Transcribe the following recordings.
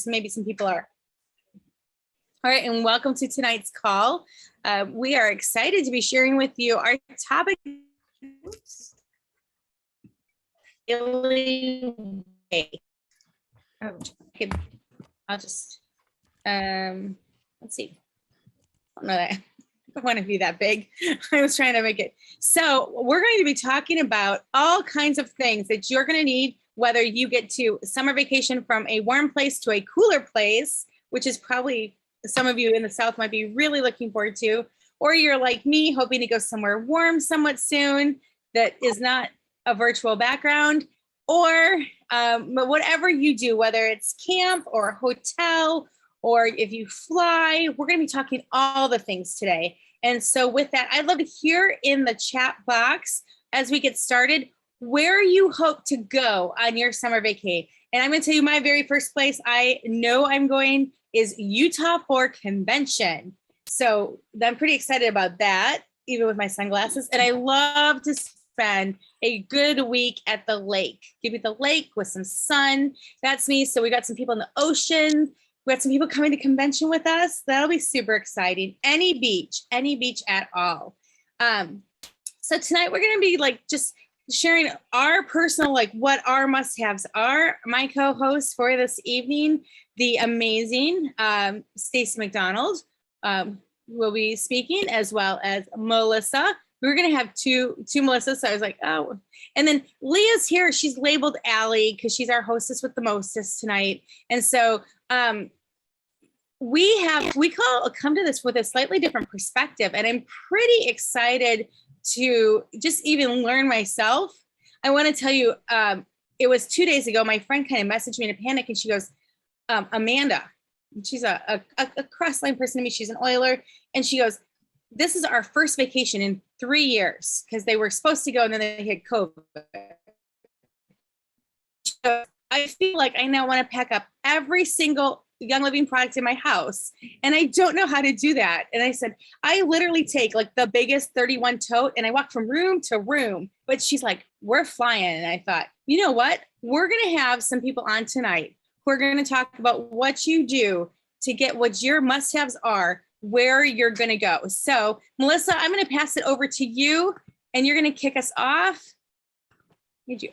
maybe some people are. All right, and welcome to tonight's call. We are excited to be sharing with you our topic. Healing Way. Oh, okay. I'll just, let's see. I don't know that. I don't want to be that big. I was trying to make it. So we're going to be talking about all kinds of things that you're going to need, whether you get to summer vacation from a warm place to a cooler place, which is probably some of you in the South might be really looking forward to, or you're like me, hoping to go somewhere warm somewhat soon that is not a virtual background, or whatever you do, whether it's camp or a hotel, or if you fly, we're going to be talking all the things today. And so with that, I'd love to hear in the chat box as we get started, where you hope to go on your summer vacay. And I'm going to tell you my very first place I know I'm going is Utah for convention. So I'm pretty excited about that, even with my sunglasses. And I love to spend a good week at the lake. Give me the lake with some sun. That's me. So we got some people in the ocean. We got some people coming to convention with us. That'll be super exciting. Any beach at all. So tonight we're going to be like just sharing our personal, like what our must-haves are. My co-host for this evening, the amazing Stacey McDonald, will be speaking, as well as Melissa. We're going to have two Melissa. So I was like, oh, and then Leah's here. She's labeled Allie because she's our hostess with the mostest tonight. And so we come to this with a slightly different perspective, and I'm pretty excited to just even learn myself. I want to tell you, it was 2 days ago, my friend kind of messaged me in a panic, and she goes, Amanda, she's a cross-line person to me. She's an Oiler. And she goes, this is our first vacation in 3 years, because they were supposed to go and then they had COVID. So I feel like I now want to pack up every single Young Living product in my house, and I don't know how to do that. And I said, I literally take like the biggest 31 tote and I walk from room to room. But she's like, we're flying. And I thought, you know what? We're going to have some people on tonight who are going to talk about what you do to get what your must-haves are, where you're going to go. So Melissa, I'm going to pass it over to you, and you're going to kick us off. Did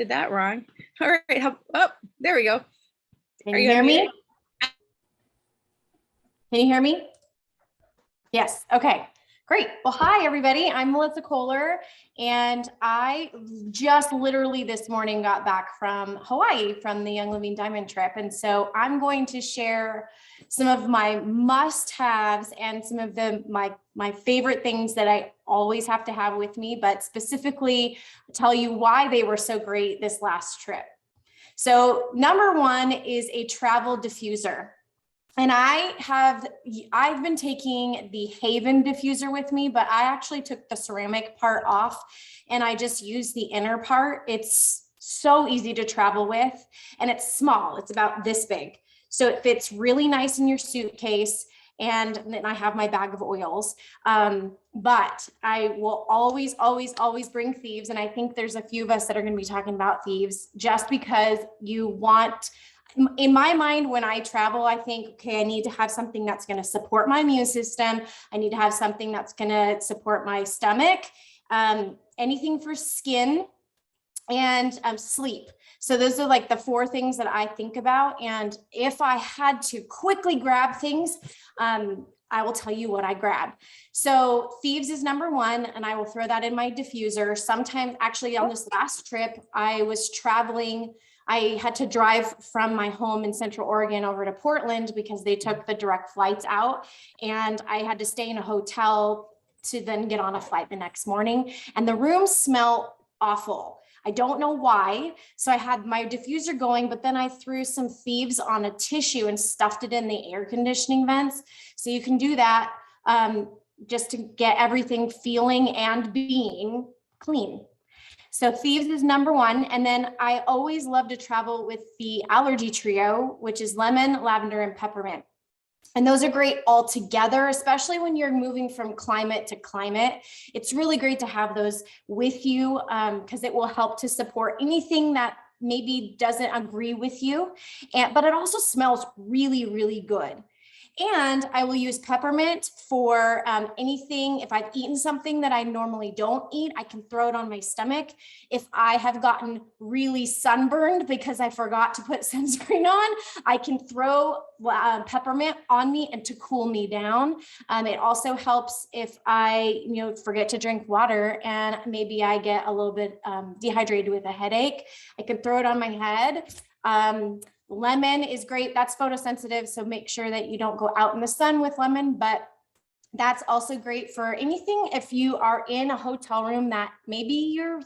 that wrong. All right. There we go. Can you hear me? Can you hear me? Yes. Okay, great. Well, hi, everybody. I'm Melissa Kohler, and I just literally this morning got back from Hawaii from the Young Living Diamond trip. And so I'm going to share some of my must-haves and some of my favorite things that I always have to have with me, but specifically tell you why they were so great this last trip. So number one is a travel diffuser. And I've been taking the Haven diffuser with me, but I actually took the ceramic part off and I just used the inner part. It's so easy to travel with, and it's small. It's about this big. So it fits really nice in your suitcase. And then I have my bag of oils. But I will always, always, always bring thieves. And I think there's a few of us that are going to be talking about thieves, just because you want, in my mind, when I travel, I think, okay, I need to have something that's going to support my immune system. I need to have something that's going to support my stomach, anything for skin, and sleep. So those are like the four things that I think about. And if I had to quickly grab things, I will tell you what I grabbed. So thieves is number one, and I will throw that in my diffuser. Sometimes, actually on this last trip, I was traveling. I had to drive from my home in Central Oregon over to Portland because they took the direct flights out, and I had to stay in a hotel to then get on a flight the next morning. And the rooms smell awful. I don't know why. So I had my diffuser going, but then I threw some thieves on a tissue and stuffed it in the air conditioning vents. So you can do that just to get everything feeling and being clean. So thieves is number one. And then I always love to travel with the allergy trio, which is lemon, lavender, and peppermint. And those are great all together, especially when you're moving from climate to climate. It's really great to have those with you because it will help to support anything that maybe doesn't agree with you. But it also smells really, really good. And I will use peppermint for anything. If I've eaten something that I normally don't eat, I can throw it on my stomach. If I have gotten really sunburned because I forgot to put sunscreen on, I can throw peppermint on me and to cool me down. It also helps if I, forget to drink water and maybe I get a little bit dehydrated with a headache. I can throw it on my head. Lemon is great. That's photosensitive. So make sure that you don't go out in the sun with lemon, but that's also great for anything. If you are in a hotel room that maybe you've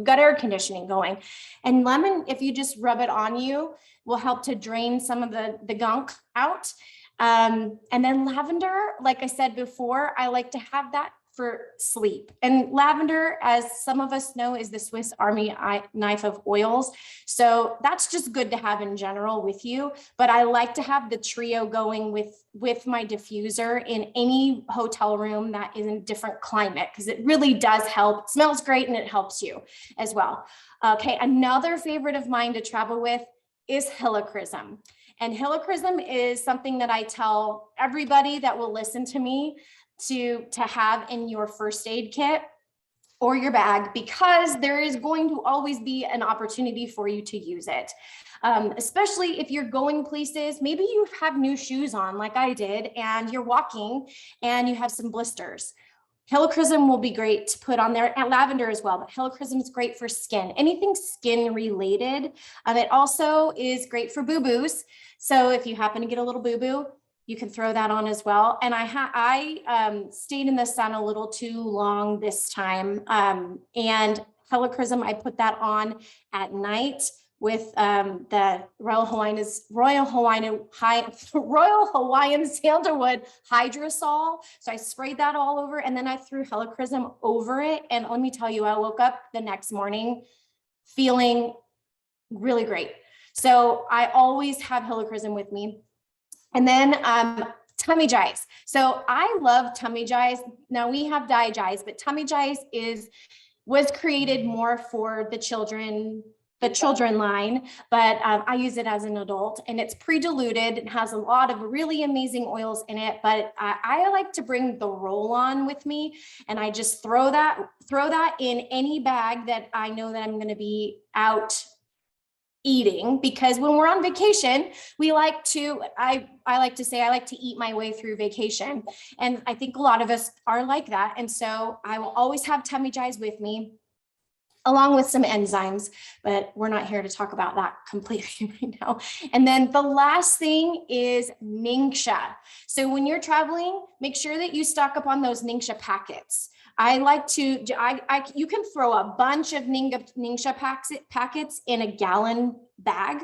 got air conditioning going, and lemon, if you just rub it on you, will help to drain some of the gunk out. And then lavender, like I said before, I like to have that for sleep. And lavender, as some of us know, is the Swiss Army knife of oils. So that's just good to have in general with you. But I like to have the trio going with my diffuser in any hotel room that is in a different climate, because it really does help. It smells great and it helps you as well. Okay, another favorite of mine to travel with is helichrysum. And helichrysum is something that I tell everybody that will listen to me to have in your first aid kit or your bag, because there is going to always be an opportunity for you to use it. Especially if you're going places, maybe you have new shoes on like I did, and you're walking and you have some blisters. Helichrysum will be great to put on there, and lavender as well, but helichrysum is great for skin, anything skin related. It also is great for boo-boos. So if you happen to get a little boo-boo, you can throw that on as well. And I stayed in the sun a little too long this time. And helichrysum, I put that on at night with the Royal Hawaiian Sandalwood Hydrosol. So I sprayed that all over, and then I threw helichrysum over it. And let me tell you, I woke up the next morning feeling really great. So I always have helichrysum with me. And then tummy jize. So I love tummy jize. Now we have dijize, but tummy jize was created more for the children line, but I use it as an adult, and it's pre-diluted. It has a lot of really amazing oils in it, but I like to bring the roll-on with me, and I just throw that in any bag that I know that I'm going to be out eating, because when we're on vacation, we like to, I like to say, I like to eat my way through vacation. And I think a lot of us are like that. And so I will always have tummy jize with me, along with some enzymes, but we're not here to talk about that completely right now. And then the last thing is Ningxia. So when you're traveling, make sure that you stock up on those Ningxia packets. I like to, you can throw a bunch of Ningxia packets in a gallon bag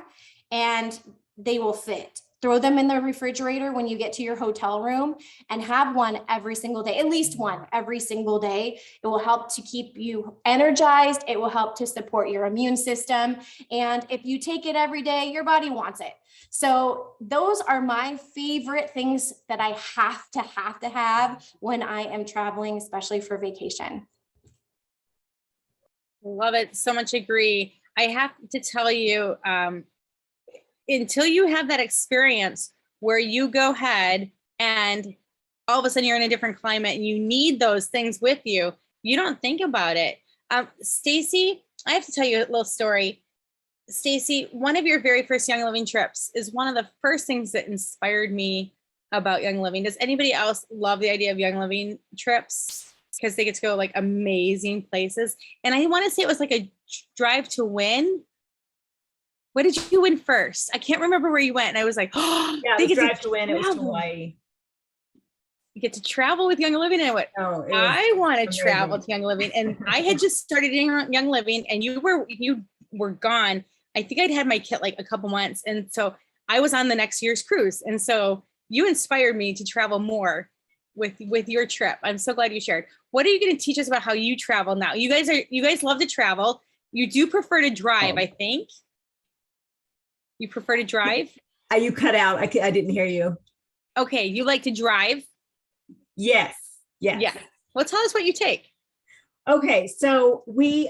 and they will fit. Throw them in the refrigerator when you get to your hotel room and have one every single day, at least one every single day. It will help to keep you energized. It will help to support your immune system. And if you take it every day, your body wants it. So those are my favorite things that I have to have when I am traveling, especially for vacation. Love it. So much agree. I have to tell you, until you have that experience where you go ahead and all of a sudden you're in a different climate and you need those things with you, you don't think about it. Stacy, I have to tell you a little story. Stacy, one of your very first Young Living trips is one of the first things that inspired me about Young Living. Does anybody else love the idea of Young Living trips? Because they get to go like amazing places. And I want to say it was like a drive to win. What did you win first? I can't remember where you went. And I was like, oh, yeah, they get drive to win. It was Hawaii. You get to travel with Young Living. And I went, I want to travel to Young Living. And I had just started Young Living, and you were gone. I think I'd had my kit like a couple months. And so I was on the next year's cruise. And so you inspired me to travel more with your trip. I'm so glad you shared. What are you going to teach us about how you travel now? You guys love to travel. You do prefer to drive, I think. You prefer to drive? You cut out. I didn't hear you. Okay. You like to drive? Yes. Yeah. Well, tell us what you take. Okay. So we,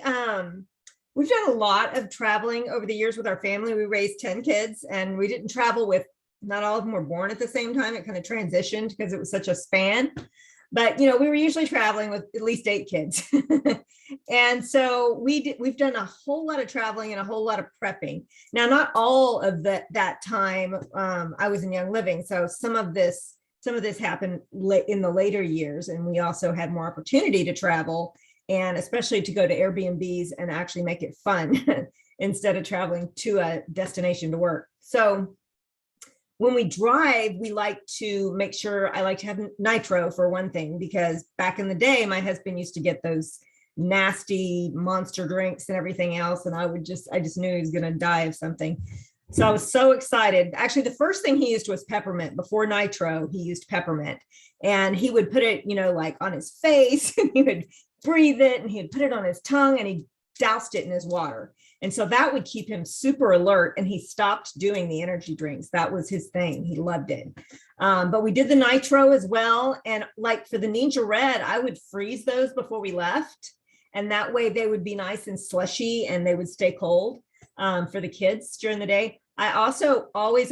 We've done a lot of traveling over the years with our family. We raised 10 kids and we didn't travel with, not all of them were born at the same time. It kind of transitioned because it was such a span. But, you know, we were usually traveling with at least 8 kids. And so we've done a whole lot of traveling and a whole lot of prepping. Now, not all of that time I was in Young Living. So some of this happened in the later years. And we also had more opportunity to travel, and especially to go to Airbnbs and actually make it fun instead of traveling to a destination to work. So when we drive, we like to make sure, I like to have nitro for one thing, because back in the day, my husband used to get those nasty monster drinks and everything else. And I just knew he was going to die of something. So I was so excited. Actually, the first thing he used was peppermint. Before nitro, he used peppermint, and he would put it, you know, like on his face, and he would breathe it, and he'd put it on his tongue, and he doused it in his water. And so that would keep him super alert, and he stopped doing the energy drinks. That was his thing. He loved it. But we did the nitro as well. And like for the Ninja Red, I would freeze those before we left. And that way they would be nice and slushy and they would stay cold for the kids during the day. I also always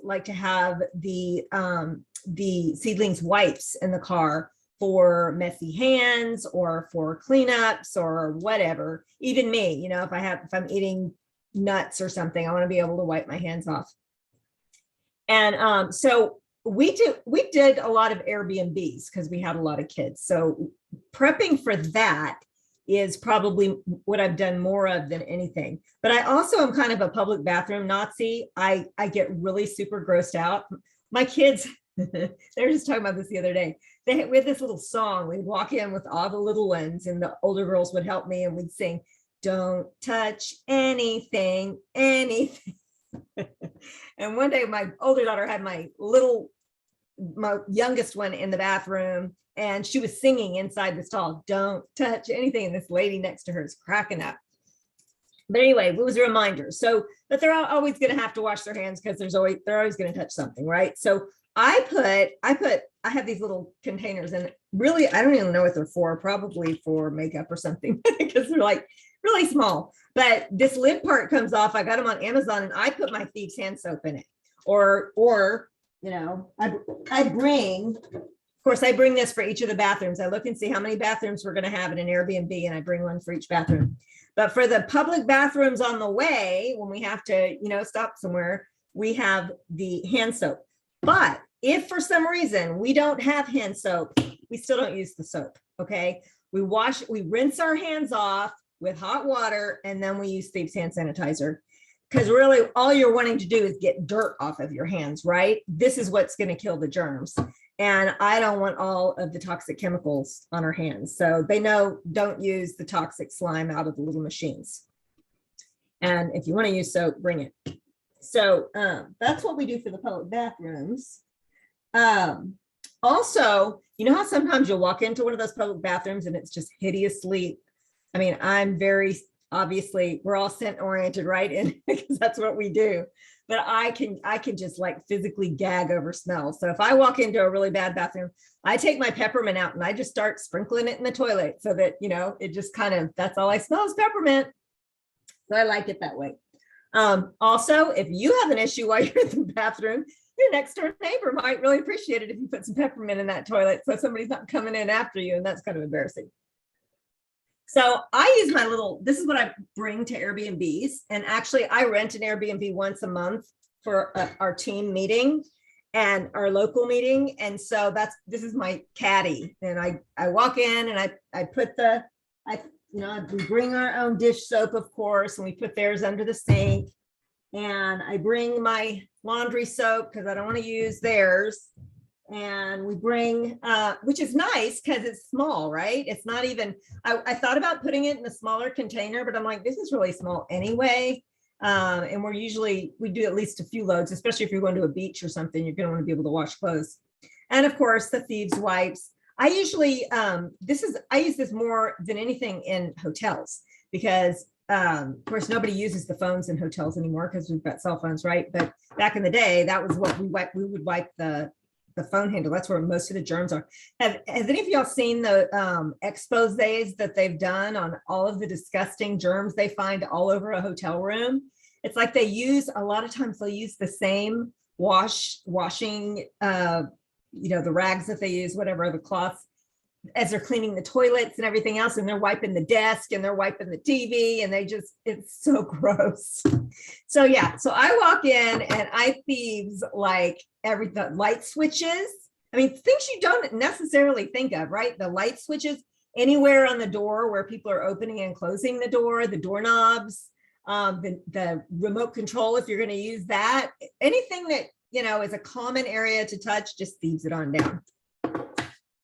like to have the Seedlings wipes in the car for messy hands or for cleanups or whatever. Even me, you know, if I'm eating nuts or something, I want to be able to wipe my hands off. And so we did a lot of Airbnbs because we had a lot of kids. So prepping for that is probably what I've done more of than anything. But I also am kind of a public bathroom Nazi. I get really super grossed out. My kids, they were just talking about this the other day. We had this little song. We'd walk in with all the little ones, and the older girls would help me, and we'd sing, "Don't touch anything, anything." And one day my older daughter had my youngest one in the bathroom, and she was singing inside the stall, "Don't touch anything." And this lady next to her is cracking up. But anyway, it was a reminder. So, but they're always going to have to wash their hands because they're always going to touch something, right? So I have these little containers, and really, I don't even know what they're for, probably for makeup or something, because they're like really small. But this lid part comes off. I got them on Amazon, and I put my Thieves hand soap in it. Or you know, I bring this for each of the bathrooms. I look and see how many bathrooms we're going to have in an Airbnb, and I bring one for each bathroom. But for the public bathrooms on the way, when we have to, you know, stop somewhere, we have the hand soap. But if for some reason we don't have hand soap, we still don't use the soap. Okay. We rinse our hands off with hot water, and then we use Thieves hand sanitizer. Because really all you're wanting to do is get dirt off of your hands, right? This is what's going to kill the germs. And I don't want all of the toxic chemicals on our hands. So they know, don't use the toxic slime out of the little machines. And if you want to use soap, bring it. So that's what we do for the public bathrooms. Also, you know how sometimes you'll walk into one of those public bathrooms and it's just hideously, I mean, I'm very, obviously we're all scent oriented, right? And because that's what we do. But I can just like physically gag over smells. So if I walk into a really bad bathroom, I take my peppermint out and I just start sprinkling it in the toilet so that, you know, it just kind of, that's all I smell is peppermint. So I like it that way. Also, if you have an issue while you're in the bathroom, your next door neighbor might really appreciate it if you put some peppermint in that toilet so somebody's not coming in after you, and that's kind of embarrassing. So I use this is what I bring to Airbnbs. And actually I rent an Airbnb once a month for our team meeting and our local meeting. And so this is my caddy. And I walk in and I put we bring our own dish soap, of course, and we put theirs under the sink. And I bring my laundry soap because I don't want to use theirs. And we bring, which is nice because it's small, right? It's not even, I thought about putting it in a smaller container, but I'm like, this is really small anyway. And we do at least a few loads, especially if you're going to a beach or something, you're going to want to be able to wash clothes. And of course, the Thieves wipes. I usually, I use this more than anything in hotels because of course, nobody uses the phones in hotels anymore because we've got cell phones, right? But back in the day, that was what we would wipe the the phone handle. That's where most of the germs are. Has any of y'all seen the exposés that they've done on all of the disgusting germs they find all over a hotel room? It's like they use, a lot of times they'll use the same washing, the rags that they use, whatever, the cloths, as they're cleaning the toilets and everyththing else, and they're wiping the desk and they're wiping the TV, and it's so gross. So yeah, so I walk in and I thieves like the light switches. I mean, things you don't necessarily think of, right? The light switches anywhere on the door where people are opening and closing the door, the doorknobs, the remote control, if you're going to use that, anything that, is a common area to touch, just thieves it on down.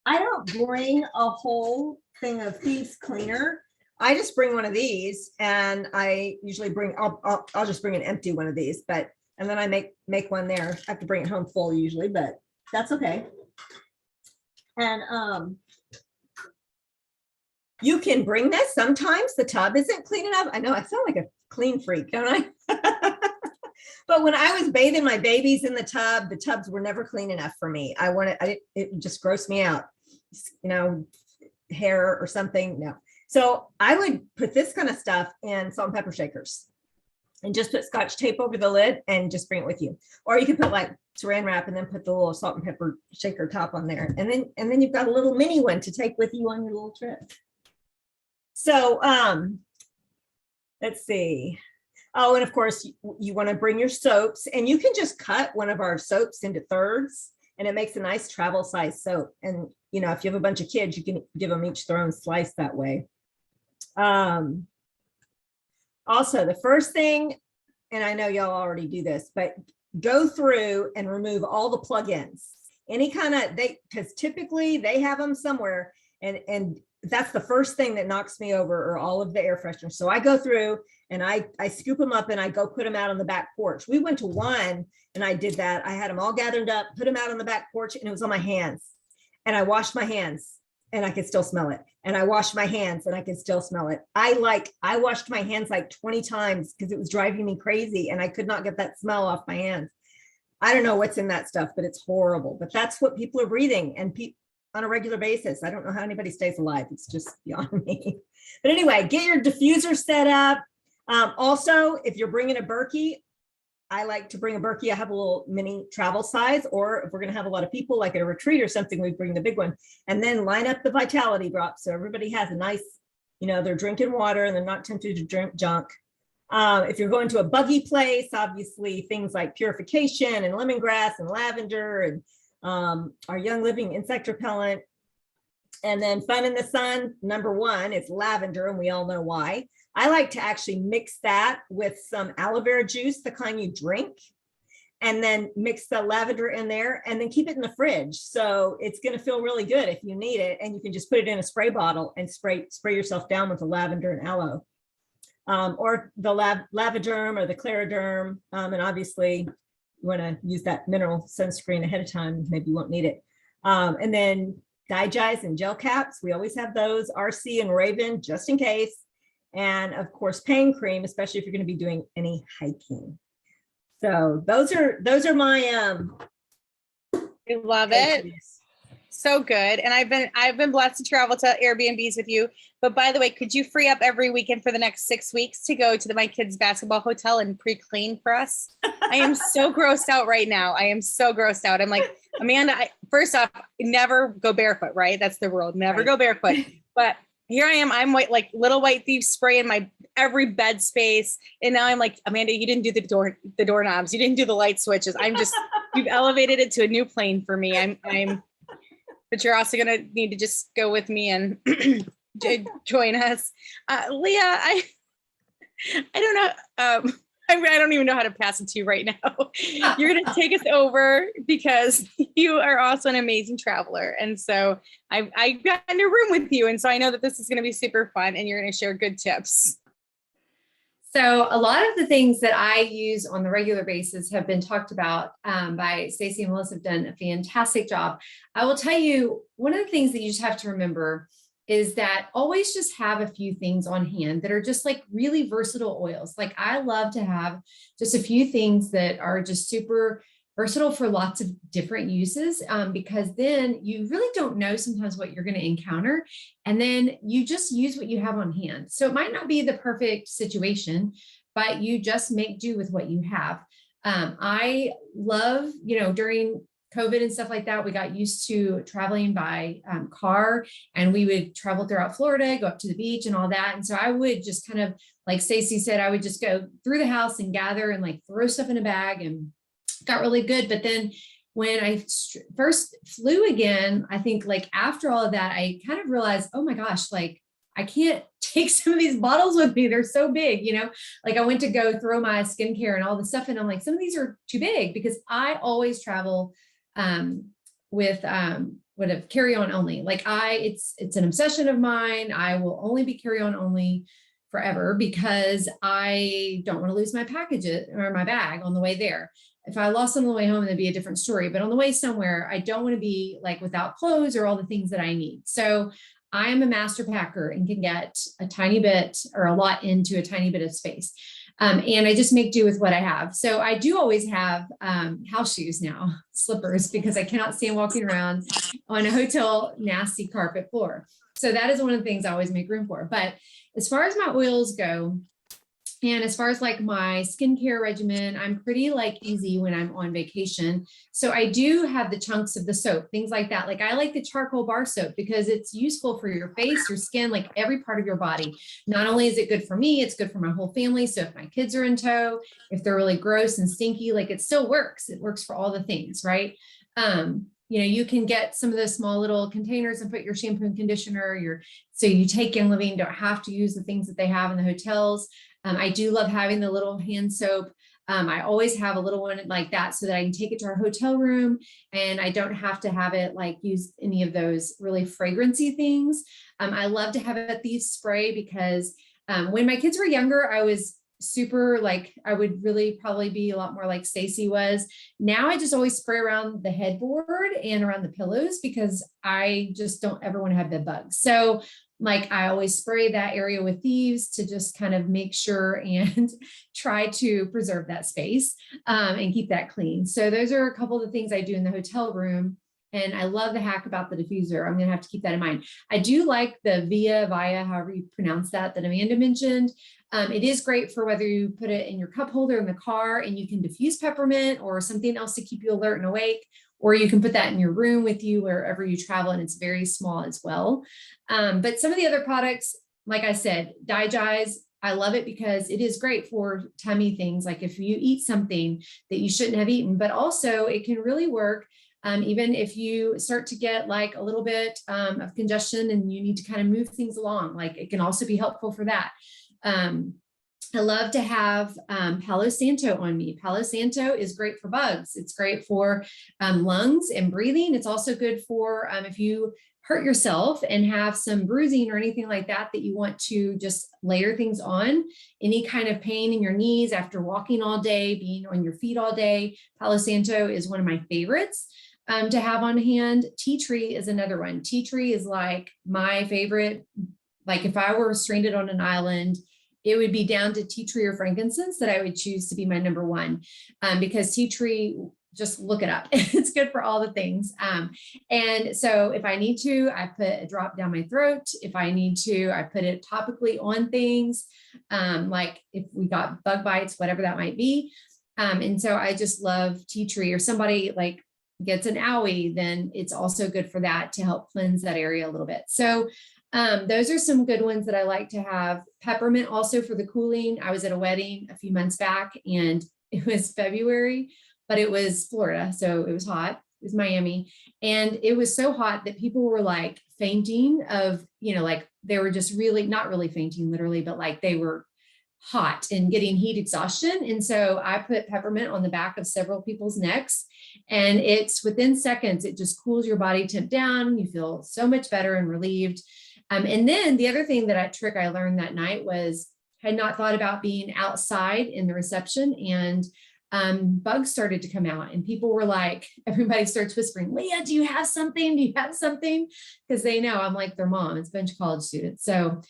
I don't bring a whole thing of thieves cleaner. I just bring one of these, and I usually I'll just bring an empty one of these, and then I make one there. I have to bring it home full usually, but that's okay. And you can bring this. Sometimes the tub isn't clean enough. I know I sound like a clean freak, don't I? But when I was bathing my babies in the tubs were never clean enough for me. It just grossed me out, hair or something. No. So I would put this kind of stuff in salt and pepper shakers and just put Scotch tape over the lid and just bring it with you. Or you could put like saran wrap and then put the little salt and pepper shaker top on there. And then you've got a little mini one to take with you on your little trip. So let's see. Oh, and of course you want to bring your soaps, and you can just cut one of our soaps into thirds, and it makes a nice travel size soap. And, if you have a bunch of kids, you can give them each their own slice that way. Also, the first thing, and I know y'all already do this, but go through and remove all the plugins, any kind of, because typically they have them somewhere, and that's the first thing that knocks me over, or all of the air fresheners. So I go through and I scoop them up and I go put them out on the back porch. We went to one and I did that. I had them all gathered up, put them out on the back porch, and it was on my hands. And I washed my hands and I could still smell it. And I washed my hands and I could still smell it. I washed my hands like 20 times because it was driving me crazy and I could not get that smell off my hands. I don't know what's in that stuff, but it's horrible. But that's what people are breathing and on a regular basis. I don't know how anybody stays alive. It's just beyond me. But anyway, get your diffuser set up. Also, if you're bringing a Berkey, I like to bring a Berkey. I have a little mini travel size, or if we're going to have a lot of people like at a retreat or something, we bring the big one, and then line up the Vitality drops. So everybody has a nice, they're drinking water and they're not tempted to drink junk. If you're going to a buggy place, obviously things like purification and lemongrass and lavender and our Young Living insect repellent. And then Fun in the Sun, number one, is lavender, and we all know why. I like to actually mix that with some aloe vera juice, the kind you drink, and then mix the lavender in there and then keep it in the fridge. So it's going to feel really good if you need it. And you can just put it in a spray bottle and spray yourself down with the lavender and aloe, or the Lavaderm or the Clariderm. And obviously you want to use that mineral sunscreen ahead of time. Maybe you won't need it. And then Digize and gel caps. We always have those, RC and Raven, just in case. And of course, pain cream, especially if you're going to be doing any hiking. So those are my I love it. So good. And I've been blessed to travel to Airbnbs with you. But by the way, could you free up every weekend for the next 6 weeks to go to my kids' basketball hotel and pre-clean for us? I am so grossed out right now. I am so grossed out. I'm like, Amanda, first off, never go barefoot, right? That's the rule. Never go barefoot. But here I am. I'm white, like little white thief spray in my every bed space. And now I'm like, Amanda, you didn't do the doorknobs. You didn't do the light switches. You've elevated it to a new plane for me. But you're also going to need to just go with me and join us. Leah, I don't know. I don't even know how to pass it to you right now. You're going to take us over because you are also an amazing traveler. And so I got in a room with you. And so I know that this is going to be super fun and you're going to share good tips. So a lot of the things that I use on the regular basis have been talked about by Stacey and Melissa have done a fantastic job. I will tell you, one of the things that you just have to remember is that always just have a few things on hand that are just like really versatile oils. Like I love to have just a few things that are just super versatile for lots of different uses, because then you really don't know sometimes what you're going to encounter. And then you just use what you have on hand. So it might not be the perfect situation, but you just make do with what you have. I love, during COVID and stuff like that, we got used to traveling by car, and we would travel throughout Florida, go up to the beach and all that. And so I would just kind of, like Stacey said, I would just go through the house and gather and like throw stuff in a bag, and got really good. But then when I first flew again, I think like after all of that, I kind of realized, oh my gosh, like I can't take some of these bottles with me. They're so big, like I went to go throw my skincare and all the stuff. And I'm like, some of these are too big, because I always travel with carry on only. Like it's an obsession of mine. I will only be carry on only forever, because I don't want to lose my packages or my bag on the way there. If I lost them on the way home, it'd be a different story. But on the way somewhere, I don't want to be like without clothes or all the things that I need. So I am a master packer and can get a tiny bit or a lot into a tiny bit of space. And I just make do with what I have. So I do always have house shoes now, slippers, because I cannot stand walking around on a hotel nasty carpet floor. So that is one of the things I always make room for. But as far as my oils go, and as far as like my skincare regimen, I'm pretty like easy when I'm on vacation. So I do have the chunks of the soap, things like that. Like I like the charcoal bar soap because it's useful for your face, your skin, like every part of your body. Not only is it good for me, it's good for my whole family. So if my kids are in tow, if they're really gross and stinky, like it still works. It works for all the things, right? You can get some of the small little containers and put your shampoo and conditioner, so you take Young Living, don't have to use the things that they have in the hotels. I do love having the little hand soap. I always have a little one like that so that I can take it to our hotel room, and I don't have to have it like use any of those really fragrancy things. I love to have a thief spray because when my kids were younger, I was super like, I would really probably be a lot more like Stacey was. Now I just always spray around the headboard and around the pillows because I just don't ever want to have bed bugs. So like I always spray that area with thieves to just kind of make sure and try to preserve that space and keep that clean. So those are a couple of the things I do in the hotel room. And I love the hack about the diffuser. I'm going to have to keep that in mind. I do like the Via, however you pronounce that Amanda mentioned. It is great for whether you put it in your cup holder in the car and you can diffuse peppermint or something else to keep you alert and awake, or you can put that in your room with you wherever you travel, and it's very small as well. But some of the other products, like I said, Digest, I love it because it is great for tummy things. Like if you eat something that you shouldn't have eaten, but also it can really work even if you start to get like a little bit of congestion and you need to kind of move things along, like it can also be helpful for that. I love to have Palo Santo on me. Palo Santo is great for bugs. It's great for lungs and breathing. It's also good for if you hurt yourself and have some bruising or anything like that, that you want to just layer things on. Any kind of pain in your knees after walking all day, being on your feet all day, Palo Santo is one of my favorites to have on hand. Tea tree is another one. Tea tree is like my favorite. Like if I were stranded on an island, it would be down to tea tree or frankincense that I would choose to be my number one, because tea tree, just look it up. It's good for all the things. And so if I need to, I put a drop down my throat. If I need to, I put it topically on things, like if we got bug bites, whatever that might be. And so I just love tea tree, or somebody like gets an owie, then it's also good for that to help cleanse that area a little bit. So those are some good ones that I like to have. Peppermint also for the cooling. I was at a wedding a few months back and it was February, but it was Florida. So it was hot. It was Miami. And it was so hot that people were like fainting of, like they were just really, not really fainting literally, but like they were hot and getting heat exhaustion. And so I put peppermint on the back of several people's necks, and it's within seconds, it just cools your body temp down. You feel so much better and relieved. And then the other thing trick I learned that night was, I had not thought about being outside in the reception, and bugs started to come out, and people were like, everybody starts whispering, Leah, do you have something? Do you have something? Because they know I'm like their mom. It's a bunch of college students. So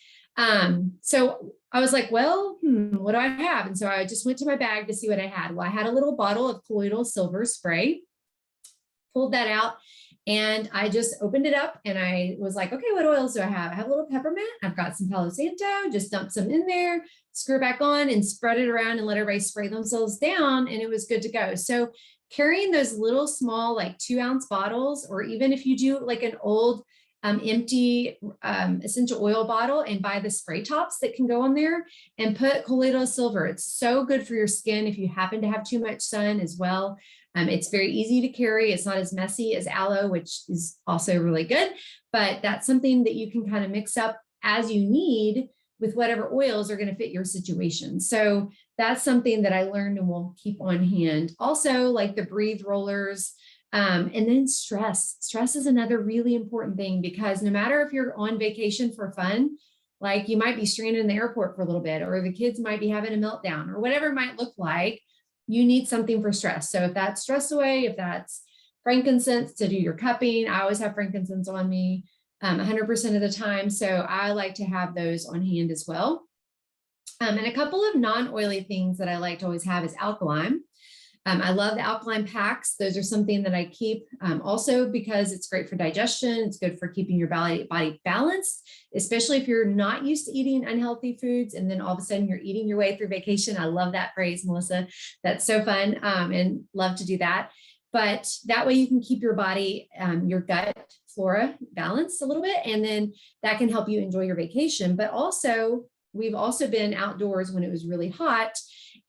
I was like, well, what do I have? And so I just went to my bag to see what I had. Well, I had a little bottle of colloidal silver spray, pulled that out, and I just opened it up and I was like, okay, what oils do I have? I have a little peppermint. I've got some Palo Santo, just dumped some in there, screw it back on and spread it around and let everybody spray themselves down. And it was good to go. So carrying those little small, like 2-ounce bottles, or even if you do like an old empty essential oil bottle and buy the spray tops that can go on there and put colloidal silver. It's so good for your skin if you happen to have too much sun as well. It's very easy to carry. It's not as messy as aloe, which is also really good, but that's something that you can kind of mix up as you need with whatever oils are going to fit your situation. So that's something that I learned and will keep on hand. Also, like the breathe rollers. And then stress. Stress is another really important thing, because no matter if you're on vacation for fun, like you might be stranded in the airport for a little bit, or the kids might be having a meltdown, or whatever it might look like, you need something for stress. So if that's stress away, if that's frankincense to do your cupping, I always have frankincense on me 100% of the time. So I like to have those on hand as well. And a couple of non-oily things that I like to always have is alkaline. I love the alkaline packs. Those are something that I keep also because it's great for digestion. It's good for keeping your body balanced, especially if you're not used to eating unhealthy foods. And then all of a sudden you're eating your way through vacation. I love that phrase, Melissa. That's so fun and love to do that. But that way you can keep your body, your gut flora balanced a little bit. And then that can help you enjoy your vacation. But also, we've also been outdoors when it was really hot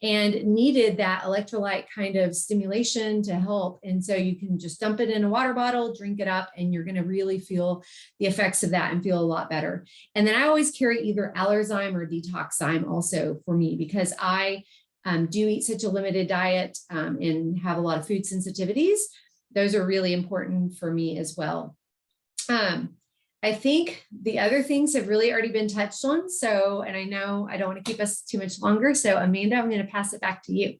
and needed that electrolyte kind of stimulation to help. And so you can just dump it in a water bottle, drink it up, and you're going to really feel the effects of that and feel a lot better. And then I always carry either Allerzyme or Detoxzyme also for me, because I do eat such a limited diet and have a lot of food sensitivities. Those are really important for me as well. I think the other things have really already been touched on. So, and I know I don't want to keep us too much longer. So Amanda, I'm going to pass it back to you.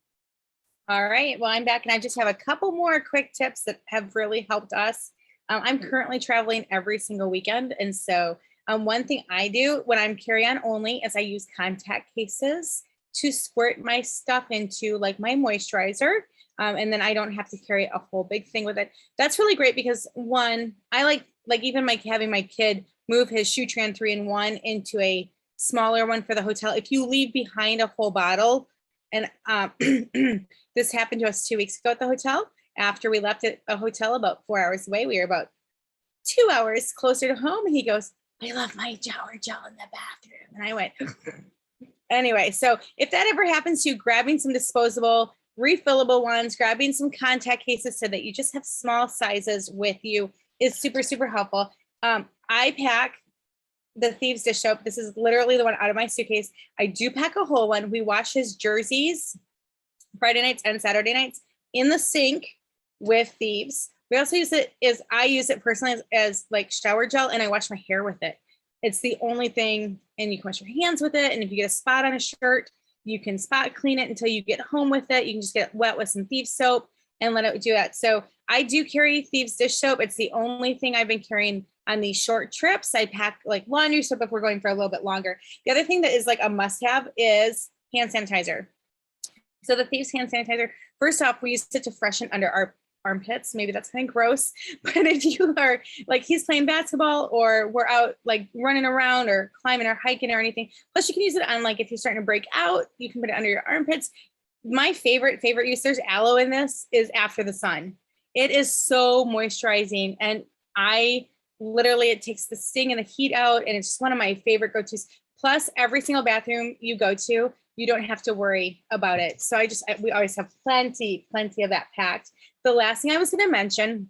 All right. Well, I'm back and I just have a couple more quick tips that have really helped us. I'm currently traveling every single weekend. And so one thing I do when I'm carry-on only is I use contact cases to squirt my stuff into, like my moisturizer. And then I don't have to carry a whole big thing with it. That's really great because one, I like even having my kid move his Shutran 3-in-1 into a smaller one for the hotel. If you leave behind a whole bottle, and this happened to us 2 weeks ago at the hotel. After we left at a hotel about 4 hours away, we were about 2 hours closer to home. And he goes, I left my shower gel in the bathroom. And I went, anyway, so if that ever happens to you, grabbing some disposable refillable ones, grabbing some contact cases so that you just have small sizes with you is super, super helpful. I pack the Thieves dish soap. This is literally the one out of my suitcase. I do pack a whole one. We wash his jerseys Friday nights and Saturday nights in the sink with Thieves. We also use it I use it personally as like shower gel, and I wash my hair with it. It's the only thing, and you can wash your hands with it. And if you get a spot on a shirt, you can spot clean it until you get home with it. You can just get wet with some Thieves soap and let it do that. So I do carry Thieves dish soap. It's the only thing I've been carrying on these short trips. I pack like laundry soap if we're going for a little bit longer. The other thing that is like a must-have is hand sanitizer. So the Thieves hand sanitizer, first off, we use it to freshen under our armpits. Maybe that's kind of gross, but if you are like, he's playing basketball or we're out like running around or climbing or hiking or anything. Plus you can use it on like, if you're starting to break out, you can put it under your armpits. My favorite use, there's aloe in this, is after the sun. It is so moisturizing. And it takes the sting and the heat out. And it's just one of my favorite go-tos. Plus every single bathroom you go to, you don't have to worry about it. So we always have plenty of that packed. The last thing I was going to mention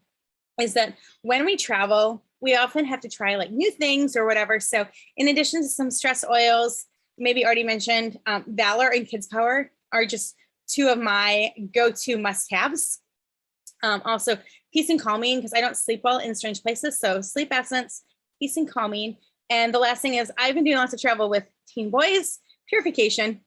is that when we travel, we often have to try like new things or whatever. So in addition to some stress oils, maybe already mentioned, Valor and Kids Power are just two of my go-to must-haves. Also Peace and Calming, because I don't sleep well in strange places. So Sleep Essence, Peace and Calming. And the last thing is I've been doing lots of travel with teen boys, Purification.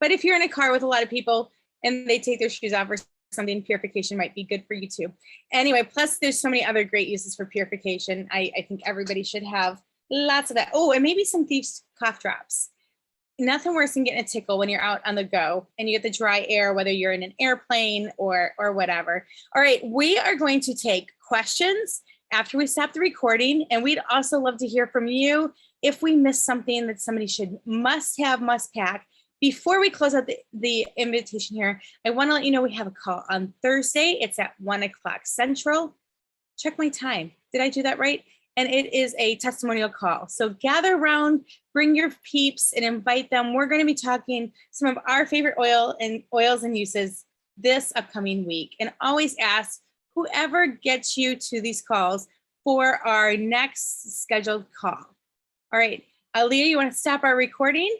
But if you're in a car with a lot of people and they take their shoes off or something, Purification might be good for you too. Anyway, plus there's so many other great uses for Purification. I think everybody should have lots of that. Oh, and maybe some Thieves cough drops. nothing worse than getting a tickle when you're out on the go and you get the dry air, whether you're in an airplane or whatever. All right, we are going to take questions after we stop the recording, and we'd also love to hear from you if we missed something that somebody should must pack. Before we close out the invitation here, I want to let you know we have a call on Thursday. It's at 1 o'clock Central. Check my time. Did I do that right? And it is a testimonial call. So gather around, bring your peeps and invite them. We're going to be talking some of our favorite oils and uses this upcoming week. And always ask whoever gets you to these calls for our next scheduled call. All right, Aaliyah, you want to stop our recording?